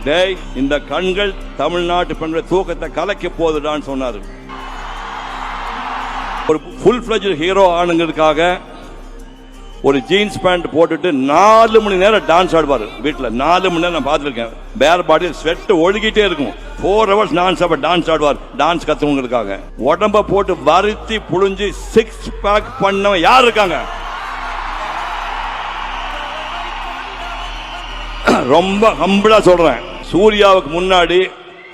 டேய், இந்த கண்கள் தமிழ்நாட்டு பெண்கள் தூக்கத்தை கலைக்க போகுதுடான்னு சொன்னாரு. ஒரு ஃபுல் ஃபிளஜ்ட் ஹீரோ ஆணுங்கிறதுக்காக ஒரு ஜீன்ஸ் பேண்ட் போட்டுட்டு 4 மணி நேரம் டான்ஸ் ஆடுவார் வீட்டில். 4 மணி நேரம் நான் பார்த்துருக்கேன். பேர் பாடியில் ஸ்வெட் ஒழுகிட்டே இருக்கும். 4 hours நான் ஸ்டாப் டான்ஸ் ஆடுவார். டான்ஸ் கற்றுவங்களுக்காக உடம்ப போட்டு வருத்தி புழிஞ்சு 6 பேக் பண்ணவன் யார் இருக்காங்க? ரொம்ப ஹம்பிளா சொல்றேன். சூர்யாவுக்கு முன்னாடி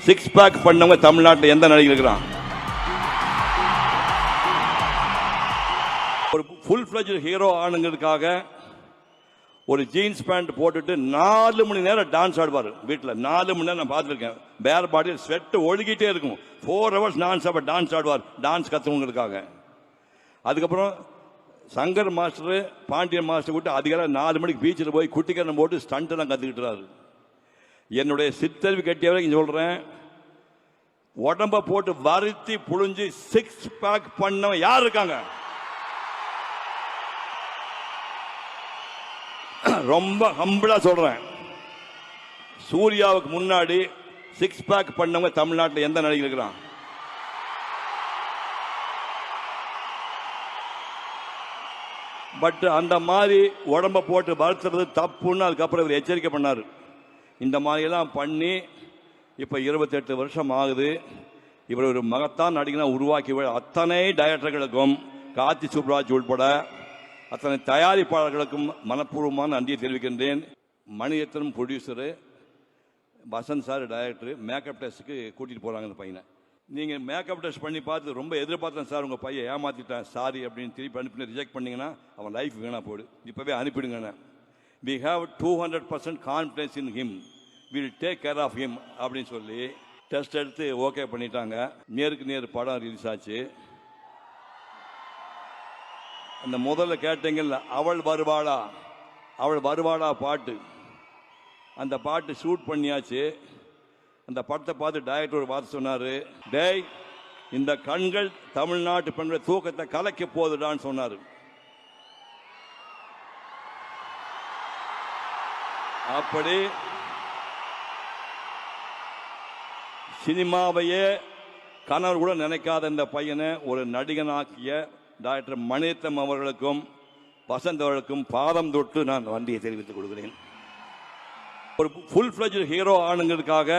6 பேக் பண்ணவங்க தமிழ்நாட்டில் எந்த நடிகர் இருக்கிறான்? ஒரு ஃபுல் ஃபிளஜ்ட் ஹீரோ ஆணுங்கிறதுக்காக ஒரு ஜீன்ஸ் பேண்ட் போட்டுட்டு 4 மணி நேரம் டான்ஸ் ஆடுவார் வீட்டில். 4 மணி நேரம் நான் பார்த்துருக்கேன். பேர் பாடியில் ஸ்வெட் ஒழுகிட்டே இருக்கும். 4 hours நான் ஸ்டாப் டான்ஸ் ஆடுவார். டான்ஸ் கற்றுவங்களுக்காக. அதுக்கப்புறம் சங்கர் மாஸ்டர், பாண்டியன் மாஸ்டர் விட்டு அதிகாரம் 4 மணிக்கு பீச்சில் போய் குட்டிக்கரணம் போட்டு ஸ்டண்ட்டெல்லாம் கற்றுக்கிட்டுறாரு. என்னுடைய சித்தறிவு கட்டியவரை இங்கே சொல்கிறேன், உடம்ப போட்டு வருத்தி புழிஞ்சு 6 பேக் பண்ணவன் யார் இருக்காங்க? ரொம்ப ஹம்பிளா சொல்றேன். சூர்யாவுக்கு முன்னாடி 6 பேக் பண்ணவங்க தமிழ்நாட்டில் எந்த நடிகர் இருக்கிறான்? பட் அந்த மாதிரி உடம்ப போட்டு வளர்த்துறது தப்புன்னு அதுக்கப்புறம் இவர் எச்சரிக்கை பண்ணார். இந்த மாதிரியெல்லாம் பண்ணி இப்போ 28 வருஷம் ஆகுது. இவர் ஒரு மகத்தான் நடிகனாக உருவாக்கி அத்தனை டைரக்டர்களுக்கும், கார்த்தி சுப்ராஜ் உட்பட அத்தனை தயாரிப்பாளர்களுக்கும் மனப்பூர்வமான நன்றியை தெரிவிக்கின்றேன். Mani Ratnam producer, Vasanth sir director. Makeup டெஸ்ட்டுக்கு கூட்டிகிட்டு போகிறாங்க இந்த பையனை. நீங்கள் மேக்கப் டெஸ்ட் பண்ணி பார்த்து ரொம்ப எதிர்பார்த்தேன் சார், உங்கள் பையன் ஏமாற்றிட்டேன் சாரி அப்படின்னு திருப்பி அனுப்பி ரிஜெக்ட் பண்ணிங்கன்னா அவன் லைஃப் வீணாக போடு, இப்போவே அனுப்பிடுங்கண்ணே. We have 200% confidence in him, will take care of him அப்படின்னு சொல்லி டெஸ்ட் எடுத்து ஓகே பண்ணிட்டாங்க. நேருக்கு நேர் படம் ரிலீஸ் ஆச்சு. அந்த முதல்ல கேட்டீங்கல்ல, அவள் வருவாளா அவள் வருவாளா பாட்டு, அந்த பாட்டு ஷூட் பண்ணியாச்சு. அந்த படத்தை பார்த்து டைரக்டர் ஒரு வார்த்தை சொன்னார், டேய், இந்த கண்கள் தமிழ்நாட்டு பெண்கள் தூக்கத்தை கலைக்க போகுதுடான்னு சொன்னார். அப்படி சினிமாவையே கனவு கூட நினைக்காத இந்த பையனை ஒரு நடிகனாக்கிய டாக்டர் மணிரத்னம் அவர்களுக்கும் வசந்த் அவர்களுக்கும் பாதம் தொட்டு நான் நன்றியை தெரிவித்துக் கொள்கிறேன். ஒரு ஃபுல் ஃபிளஜ்ட் ஹீரோ ஆணுங்கிறதுக்காக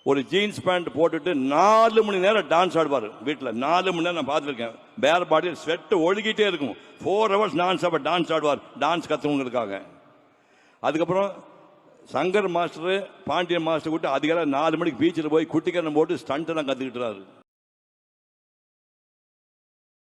ஒரு ஜீன்ஸ் பேண்ட் போட்டுட்டு 4 மணி நேரம் டான்ஸ் ஆடுவார் வீட்டில். 4 மணி நேரம் நான் பார்த்துருக்கேன். பேர் பாடியில் ஸ்வெட் ஒழுகிட்டே இருக்கும். 4 hours நான் ஸ்டாப் டான்ஸ் ஆடுவார். டான்ஸ் கற்றுவங்களுக்காக. அதுக்கப்புறம் சங்கர் மாஸ்டர், பாண்டியன் மாஸ்டர் விட்டு அதிகாரம் 4 மணிக்கு பீச்சில் போய் குட்டிக்கரணம் போட்டு ஸ்டண்ட்டெல்லாம் கற்றுக்கிட்டுறாரு.